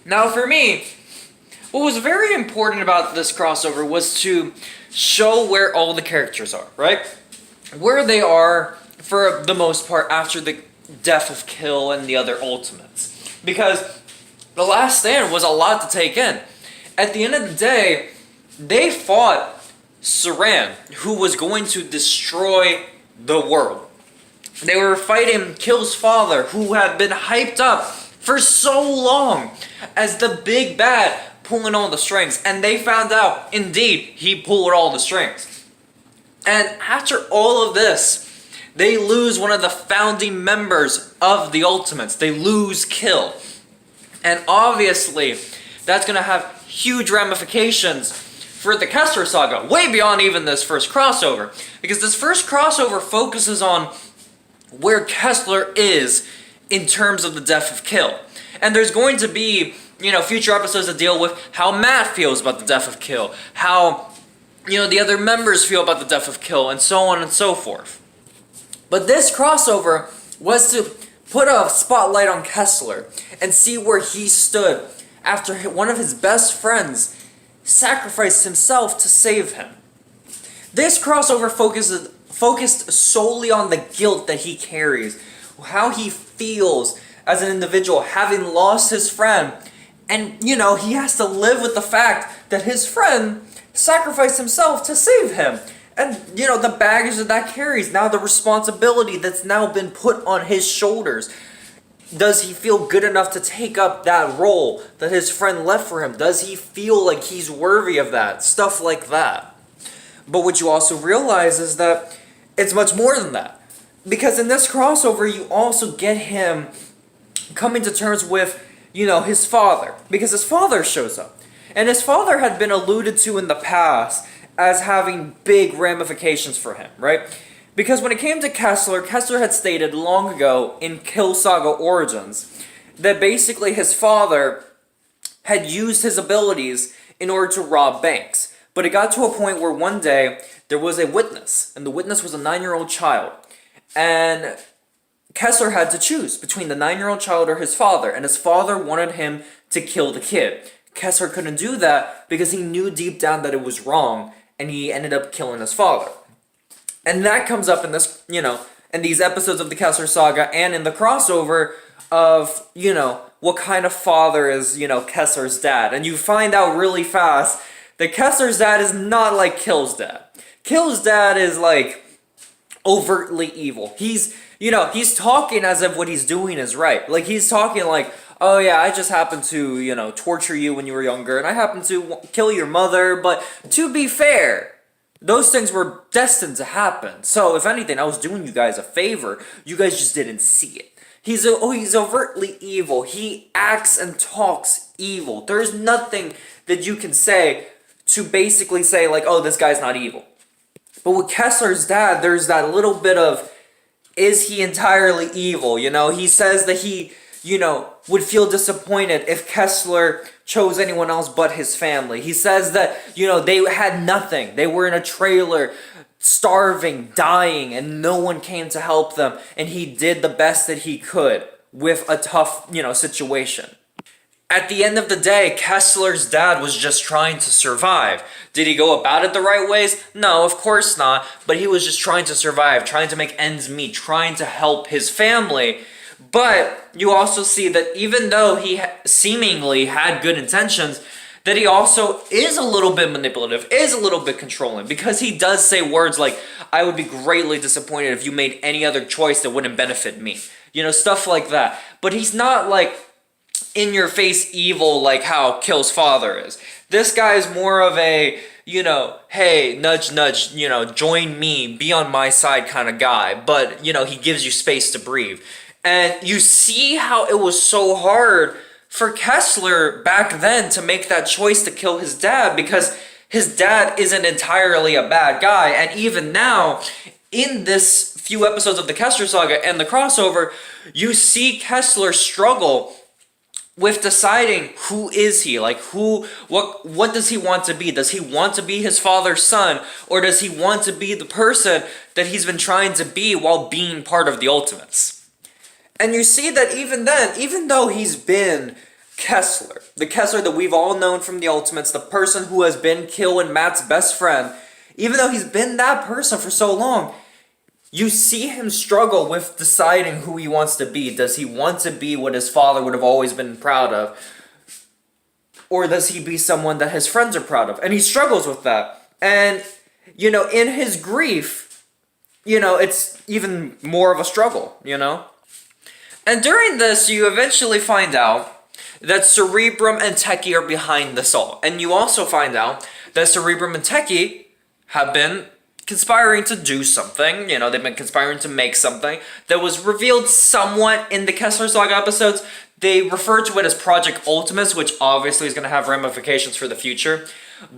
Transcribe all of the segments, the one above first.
Now for me, what was very important about this crossover was to show where all the characters are, right? Where they are, for the most part, after the death of Kill and the other Ultimates. Because The Last Stand was a lot to take in. At the end of the day, they fought Saran, who was going to destroy the world. They were fighting Kill's father, who had been hyped up for so long as the big bad pulling all the strings. And they found out, indeed, he pulled all the strings. And after all of this, they lose one of the founding members of the Ultimates. They lose Kill. And obviously, that's going to have huge ramifications for the Kessler Saga, way beyond even this first crossover. Because this first crossover focuses on where Kessler is in terms of the death of Kill. And there's going to be, future episodes that deal with how Matt feels about the death of Kill, how, the other members feel about the death of Kill, and so on and so forth. But this crossover was to put a spotlight on Kessler and see where he stood after one of his best friends sacrificed himself to save him. This crossover focused solely on the guilt that he carries, how he feels as an individual having lost his friend, and he has to live with the fact that his friend sacrificed himself to save him. And, the baggage that carries, now the responsibility that's now been put on his shoulders. Does he feel good enough to take up that role that his friend left for him? Does he feel like he's worthy of that? Stuff like that. But what you also realize is that it's much more than that. Because in this crossover, you also get him coming to terms with, his father. Because his father shows up. And his father had been alluded to in the past as having big ramifications for him, right? Because when it came to Kessler, Kessler had stated long ago in Kill Saga Origins that basically his father had used his abilities in order to rob banks. But it got to a point where one day there was a witness, and the witness was a 9-year-old child. And Kessler had to choose between the 9-year-old child or his father, and his father wanted him to kill the kid. Kessler couldn't do that because he knew deep down that it was wrong, and he ended up killing his father. And that comes up in this, in these episodes of the Kessler Saga and in the crossover of, what kind of father is, Kessler's dad. And you find out really fast that Kessler's dad is not like Kill's dad. Kill's dad is, overtly evil. He's talking as if what he's doing is right. Like, he's talking like, oh yeah, I just happened to, torture you when you were younger, and I happened to kill your mother, but to be fair, those things were destined to happen. So, if anything, I was doing you guys a favor. You guys just didn't see it. He's overtly evil. He acts and talks evil. There's nothing that you can say to basically say, like, oh, this guy's not evil. But with Kessler's dad, there's that little bit of, is he entirely evil? He says that he, would feel disappointed if Kessler chose anyone else but his family. He says that, they had nothing. They were in a trailer, starving, dying, and no one came to help them. And he did the best that he could with a tough, situation. At the end of the day, Kessler's dad was just trying to survive. Did he go about it the right ways? No, of course not. But he was just trying to survive, trying to make ends meet, trying to help his family. But you also see that even though he seemingly had good intentions, that he also is a little bit manipulative, is a little bit controlling, because he does say words like, I would be greatly disappointed if you made any other choice that wouldn't benefit me. Stuff like that. But he's not like in-your-face evil like how Kill's father is. This guy is more of a, hey, nudge, nudge, join me, be on my side kind of guy. But, he gives you space to breathe. And you see how it was so hard for Kessler back then to make that choice to kill his dad, because his dad isn't entirely a bad guy. And even now, in this few episodes of the Kessler Saga and the crossover, you see Kessler struggle with deciding who is he, like what does he want to be? Does he want to be his father's son, or does he want to be the person that he's been trying to be while being part of the Ultimates? And you see that even then, even though he's been Kessler. The Kessler that we've all known from the Ultimates, the person who has been Kill and Matt's best friend, even though he's been that person for so long, you see him struggle with deciding who he wants to be. Does he want to be what his father would have always been proud of? Or does he be someone that his friends are proud of? And he struggles with that. And, in his grief, it's even more of a struggle, And during this, you eventually find out that Cerebrum and Techie are behind this all. And you also find out that Cerebrum and Techie have been conspiring to do something. They've been conspiring to make something that was revealed somewhat in the Kessler Saga episodes. They refer to it as Project Ultimus, which obviously is going to have ramifications for the future.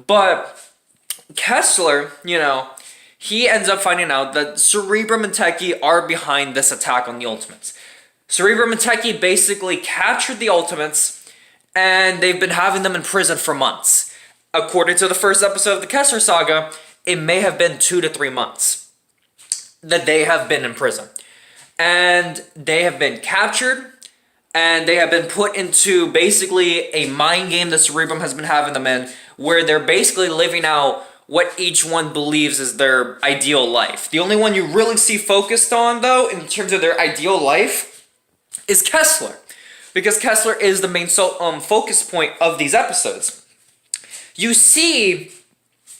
But Kessler, he ends up finding out that Cerebrum and Techie are behind this attack on the Ultimates. Cerebrum and Techie basically captured the Ultimates, and they've been having them in prison for months. According to the first episode of the Kessler Saga, it may have been 2 to 3 months that they have been in prison. And they have been captured, and they have been put into basically a mind game that Cerebrum has been having them in, where they're basically living out what each one believes is their ideal life. The only one you really see focused on, though, in terms of their ideal life, is Kessler. Because Kessler is the main focus point of these episodes. You see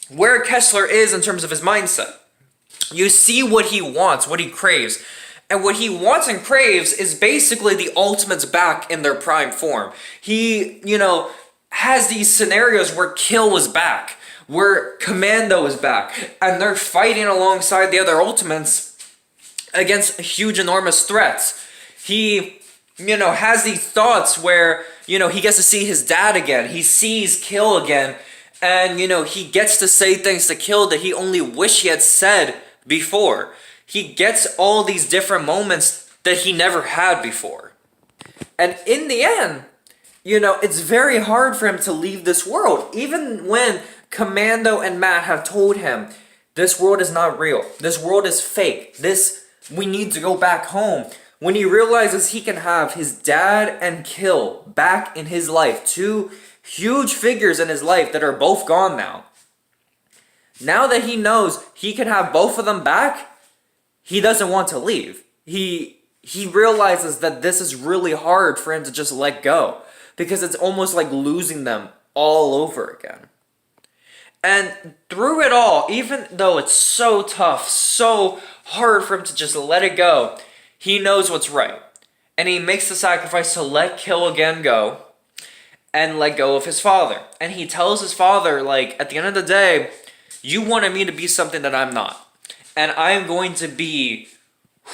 where Kessler is in terms of his mindset. You see what he wants, what he craves. And what he wants and craves is basically the Ultimates back in their prime form. He, has these scenarios where Kill is back, where Commando is back, and they're fighting alongside the other Ultimates against huge, enormous threats. He, has these thoughts where, he gets to see his dad again. He sees Kill again. And, he gets to say things to Kill that he only wished he had said before. He gets all these different moments that he never had before. And in the end, it's very hard for him to leave this world. Even when Commando and Matt have told him, this world is not real. This world is fake. We need to go back home. When he realizes he can have his dad and Kill back in his life, 2 huge figures in his life that are both gone now. Now that he knows he can have both of them back, he doesn't want to leave. He realizes that this is really hard for him to just let go, because it's almost like losing them all over again. And through it all, even though it's so tough, so hard for him to just let it go, he knows what's right. And he makes the sacrifice to let Kill again go and let go of his father. And he tells his father, at the end of the day, you wanted me to be something that I'm not. And I am going to be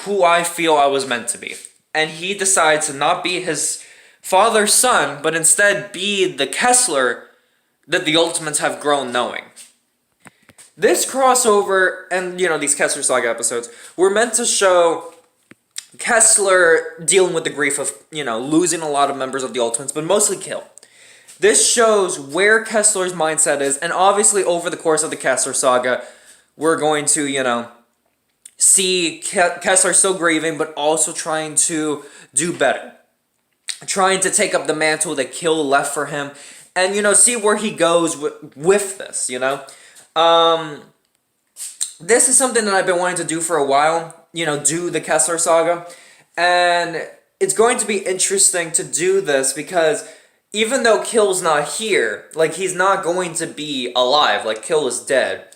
who I feel I was meant to be. And he decides to not be his father's son, but instead be the Kessler that the Ultimates have grown knowing. This crossover and, these Kessler Saga episodes were meant to show Kessler dealing with the grief of, losing a lot of members of the Ultimates, but mostly Kill. This shows where Kessler's mindset is, and obviously over the course of the Kessler Saga, we're going to, see Kessler still grieving, but also trying to do better. Trying to take up the mantle that Kill left for him, and, see where he goes with this, This is something that I've been wanting to do for a while, do the Kessler Saga. And it's going to be interesting to do this because even though Kill's not here, he's not going to be alive, Kill is dead,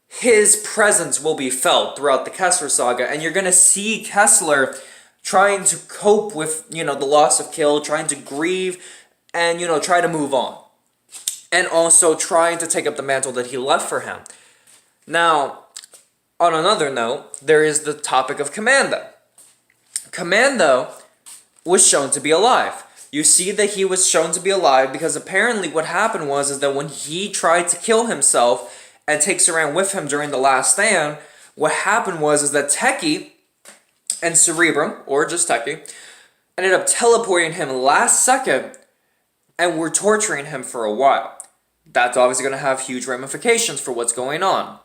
his presence will be felt throughout the Kessler Saga, and you're going to see Kessler trying to cope with, the loss of Kill, trying to grieve, and, try to move on. And also trying to take up the mantle that he left for him. Now, on another note, there is the topic of Commando. Commando was shown to be alive. You see that he was shown to be alive because apparently what happened was that when he tried to kill himself and take Saran with him during the last stand, what happened was that Techie and Cerebrum, or just Techie, ended up teleporting him last second and were torturing him for a while. That's obviously going to have huge ramifications for what's going on.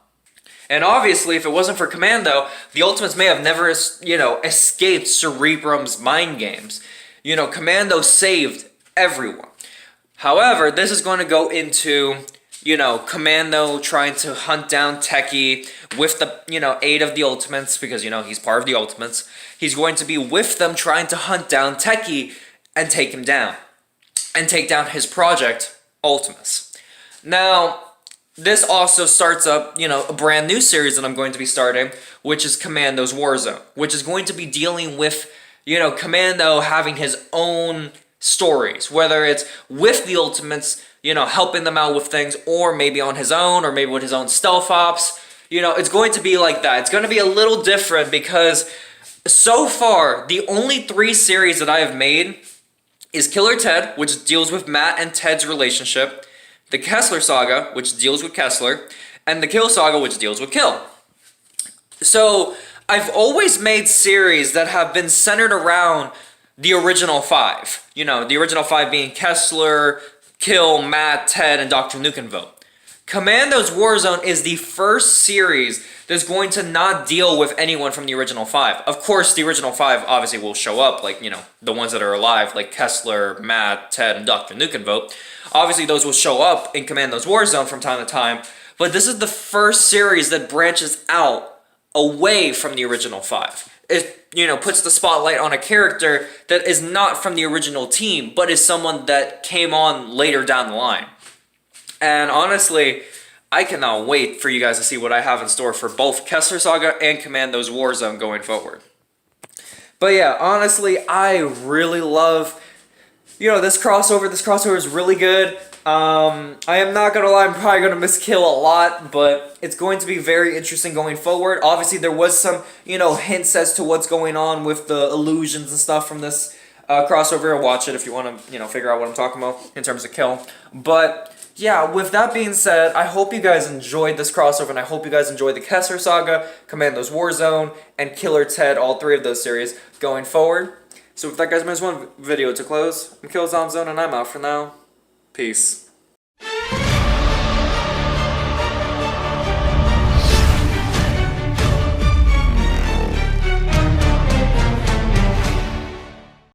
And obviously, if it wasn't for Commando, the Ultimates may have never, escaped Cerebrum's mind games. Commando saved everyone. However, this is going to go into, Commando trying to hunt down Techie with the, aid of the Ultimates, because, he's part of the Ultimates. He's going to be with them trying to hunt down Techie and take him down. And take down his project, Ultimus. Now, this also starts up, a brand new series that I'm going to be starting, which is Commando's Warzone, which is going to be dealing with, Commando having his own stories, whether it's with the Ultimates, helping them out with things, or maybe on his own, or maybe with his own stealth ops. It's going to be like that. It's going to be a little different because so far, the only 3 series that I have made is Killer Ted, which deals with Matt and Ted's relationship, the Kessler Saga, which deals with Kessler, and the Kill Saga, which deals with Kill. So, I've always made series that have been centered around the original 5. The original 5 being Kessler, Kill, Matt, Ted, and Dr. Nukenvote. Commando's Warzone is the first series that's going to not deal with anyone from the original 5. Of course, the original 5 obviously will show up, like, the ones that are alive, like Kessler, Matt, Ted, and Dr. Nukenvote. Obviously, those will show up in Commando's Warzone from time to time, but this is the first series that branches out away from the original 5. It, puts the spotlight on a character that is not from the original team, but is someone that came on later down the line. And honestly, I cannot wait for you guys to see what I have in store for both Kessler Saga and Commando's Warzone going forward. But yeah, honestly, I really love, this crossover. This crossover is really good. I am not going to lie, I'm probably going to miss Kill a lot, but it's going to be very interesting going forward. Obviously, there was some, hints as to what's going on with the illusions and stuff from this crossover. Watch it if you want to, figure out what I'm talking about in terms of Kill. But yeah, with that being said, I hope you guys enjoyed this crossover, and I hope you guys enjoyed the Kessler Saga, Commando's Warzone, and Killer Ted, all 3 of those series going forward. So with that, guys, there's one video to close. I'm KillZomZone, and I'm out for now. Peace.